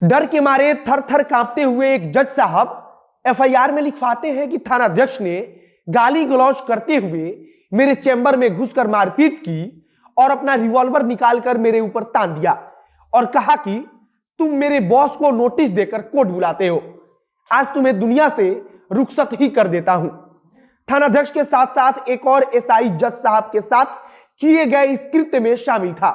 डर के मारे थर थर कांपते हुए एक जज साहब एफआईआर में लिखवाते हैं कि थानाध्यक्ष ने गाली गलौज करते हुए मेरे चैम्बर में घुसकर मारपीट की और अपना रिवॉल्वर निकालकर मेरे ऊपर तान दिया और कहा कि तुम मेरे बॉस को नोटिस देकर कोर्ट बुलाते हो, आज तुम्हें दुनिया से रुखसत ही कर देता हूं। थानाध्यक्ष के साथ साथ एक और एसआई जज साहब के साथ किए गए इस कृत्य में शामिल था।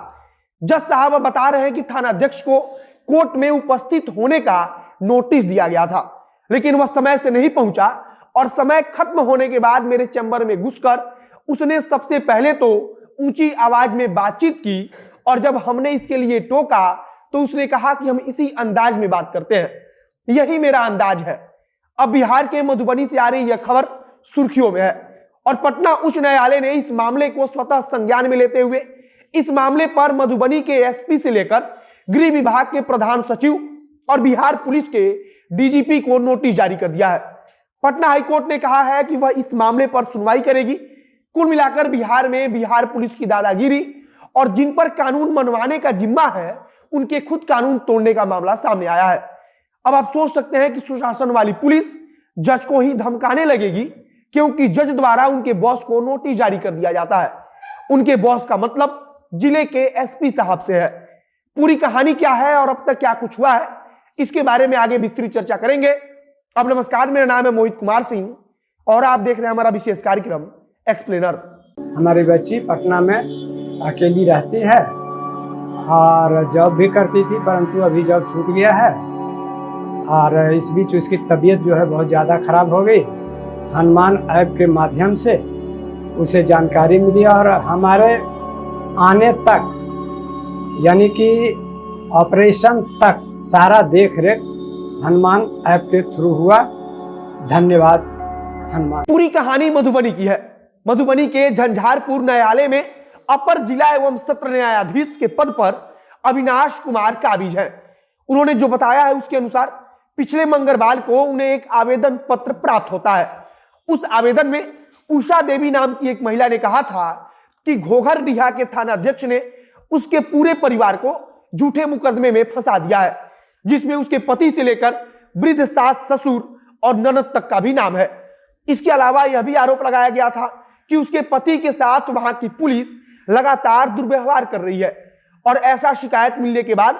जज साहब बता रहे हैं कि थानाध्यक्ष को कोर्ट में उपस्थित होने का नोटिस दिया गया था, लेकिन वह समय से नहीं पहुंचा और समय खत्म होने के बाद मेरे चैम्बर में घुसकर उसने सबसे पहले तो ऊंची आवाज में बातचीत की और जब हमने इसके लिए टोका तो उसने कहा कि हम इसी अंदाज में बात करते हैं, यही मेरा अंदाज है। अब बिहार के मधुबनी से आ रही यह खबर सुर्खियों में है और पटना उच्च न्यायालय ने इस मामले को स्वतः संज्ञान में लेते हुए इस मामले पर मधुबनी के एसपी से लेकर गृह विभाग के प्रधान सचिव और बिहार पुलिस के डीजीपी को नोटिस जारी कर दिया है। पटना हाईकोर्ट ने कहा है कि वह इस मामले पर सुनवाई करेगी। कुल मिलाकर बिहार में बिहार पुलिस की दादागिरी और जिन पर कानून मनवाने का जिम्मा है उनके खुद कानून तोड़ने का मामला सामने आया है। अब आप सोच सकते हैं कि सुशासन वाली पुलिस जज को ही धमकाने लगेगी, क्योंकि जज द्वारा उनके बॉस को नोटिस जारी कर दिया जाता है। उनके बॉस का मतलब जिले के एसपी साहब से है। पूरी कहानी क्या है और अब तक क्या कुछ हुआ है, इसके बारे में आगे विस्तृत चर्चा करेंगे। अब नमस्कार, मेरा नाम है मोहित कुमार सिंह और आप देख रहे हैं हमारा विशेष कार्यक्रम एक्सप्लेनर। हमारी बच्ची पटना में अकेली रहती है और जॉब भी करती थी, परंतु अभी जॉब छूट गया है और इस बीच उसकी तबीयत जो है बहुत ज़्यादा खराब हो गई। हनुमान ऐप के माध्यम से उसे जानकारी मिली और हमारे आने तक यानी कि ऑपरेशन तक सारा देख रेख हनुमान ऐप के थ्रू हुआ। धन्यवाद हनुमान। पूरी कहानी मधुबनी की है। मधुबनी के झंझारपुर न्यायालय में अपर जिला एवं सत्र न्यायाधीश के पद पर अविनाश कुमार काबिज हैं। उन्होंने जो बताया है उसके अनुसार पिछले मंगलवार को उन्हें एक आवेदन पत्र प्राप्त होता है। उस आवेदन में उषा देवी नाम की एक महिला ने कहा था कि घोघरडीहा के थानाध्यक्ष ने उसके पूरे परिवार को झूठे मुकदमे में फंसा दिया है, जिसमें उसके पति से लेकर वृद्ध सास, ससुर और ननद तक का भी नाम है। इसके अलावा यह भी आरोप लगाया गया था कि उसके पति के साथ वहां की पुलिस लगातार दुर्व्यवहार कर रही है और ऐसा शिकायत मिलने के बाद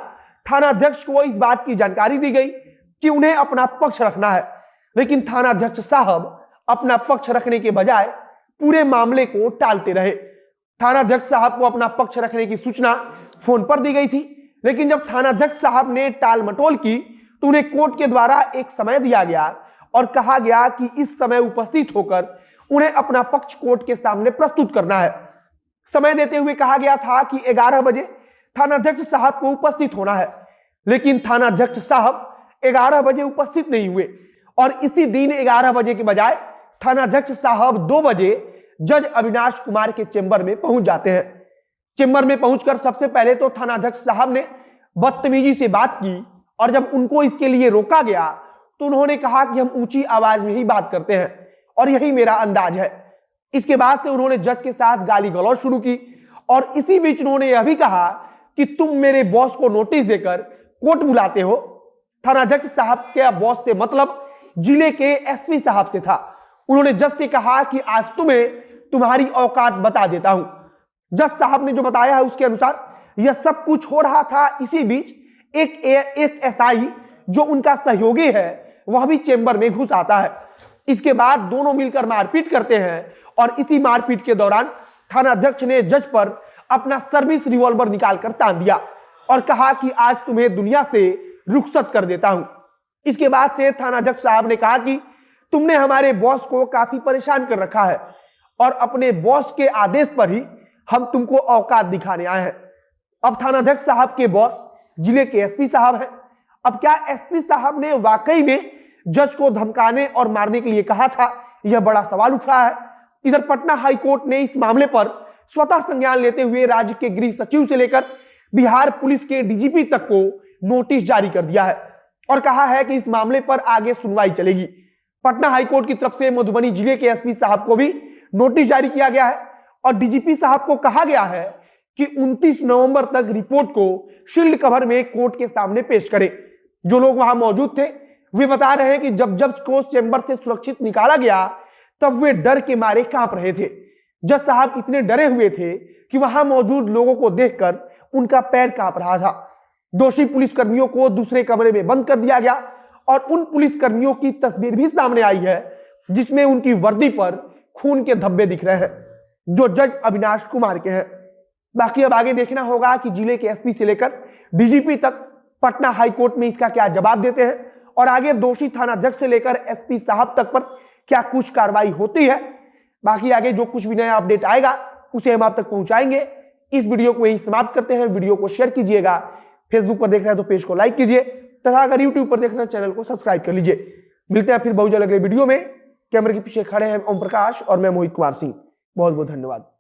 थानाध्यक्ष को इस बात की जानकारी दी गई कि उन्हें अपना पक्ष रखना है, लेकिन थानाध्यक्ष साहब अपना पक्ष रखने के बजाय पूरे मामले को टालते रहे। थानाध्यक्ष साहब को अपना पक्ष रखने की सूचना फोन पर दी गई थी, लेकिन जब थानाध्यक्ष साहब ने टाल मटोल की तो उन्हें कोर्ट के द्वारा एक समय दिया गया और कहा गया कि इस समय उपस्थित होकर उन्हें अपना पक्ष कोर्ट के सामने प्रस्तुत करना है। समय देते हुए कहा गया था कि 11 बजे थानाध्यक्ष साहब को उपस्थित होना है, लेकिन थानाध्यक्ष साहब 11 बजे उपस्थित नहीं हुए और इसी दिन 11 बजे के बजाय थानाध्यक्ष साहब 2 बजे जज अविनाश कुमार के चेंबर में पहुंच जाते हैं। चेंबर में पहुंचकर सबसे पहले तो थानाध्यक्ष साहब ने बदतमीजी से बात की और जब उनको इसके लिए रोका गया तो उन्होंने कहा कि हम ऊंची आवाज में ही बात करते हैं और यही मेरा अंदाज है। इसके बाद से उन्होंने जज के साथ गाली गलौज शुरू की और इसी बीच उन्होंने यह भी कहा कि तुम मेरे बॉस को नोटिस देकर कोर्ट बुलाते हो। थानाध्यक्ष साहब के बॉस से मतलब जिले के एसपी साहब से था। उन्होंने जज से कहा कि आज तुम्हें तुम्हारी औकात बता देता हूं। जज साहब ने जो बताया है उसके अनुसार यह सब कुछ हो रहा था। इसी बीच एक एसआई जो उनका सहयोगी है वह भी चेंबर में घुस आता है। इसके बाद दोनों मिलकर मारपीट करते हैं और इसी मारपीट के दौरान थानाध्यक्ष ने जज पर अपना सर्विस रिवॉल्वर निकालकर तान दिया और कहा कि आज तुम्हें दुनिया से रुखसत कर देता हूं। इसके बाद से थानाध्यक्ष साहब ने कहा कि तुमने हमारे बॉस को काफी परेशान कर रखा है और अपने बॉस के आदेश पर ही हम तुमको औकात दिखाने आए हैं। अब थानाध्यक्ष साहब के बॉस जिले के एसपी साहब हैं। अब क्या एसपी साहब ने वाकई में जज को धमकाने और मारने के लिए कहा था, यह बड़ा सवाल उठ रहा है। इधर पटना हाईकोर्ट ने इस मामले पर स्वतः संज्ञान लेते हुए राज्य के गृह सचिव से लेकर बिहार पुलिस के डीजीपी तक को नोटिस जारी कर दिया है और कहा है कि इस मामले पर आगे सुनवाई चलेगी। पटना हाईकोर्ट की तरफ से मधुबनी जिले के एसपी साहब को भी नोटिस जारी किया गया है और डीजीपी साहब को कहा गया है कि 29 नवंबर तक रिपोर्ट को शील्ड कवर में कोर्ट के सामने पेश करें। जो लोग वहां मौजूद थे वे बता रहे हैं कि जब जज को चेंबर से सुरक्षित निकाला गया तब वे डर के मारे कांप रहे थे। जज साहब इतने डरे हुए थे कि वहां मौजूद लोगों को देखकर उनका पैर कांप रहा था। दोषी पुलिसकर्मियों को दूसरे कमरे में बंद कर दिया गया और उन पुलिसकर्मियों की तस्वीर भी सामने आई है जिसमें उनकी वर्दी पर खून के धब्बे दिख रहे हैं, जो जज अविनाश कुमार के हैं। बाकी अब आगे देखना होगा कि जिले के एसपी से लेकर डीजीपी तक पटना हाईकोर्ट में इसका क्या जवाब देते हैं और आगे दोषी थानाध्यक्ष से लेकर एसपी साहब तक पर क्या कुछ कार्रवाई होती है। बाकी आगे जो कुछ भी नया अपडेट आएगा उसे हम आप तक पहुंचाएंगे। इस वीडियो को यही समाप्त करते हैं। वीडियो को शेयर कीजिएगा, फेसबुक पर देख रहे हैं तो पेज को लाइक कीजिए तथा अगर यूट्यूब पर देख रहे हैं चैनल को सब्सक्राइब कर लीजिए। मिलते हैं फिर बहुत जल्द अगले वीडियो में। कैमरे के पीछे खड़े हैं ओम प्रकाश और मैं मोहित कुमार सिंह। बहुत बहुत धन्यवाद।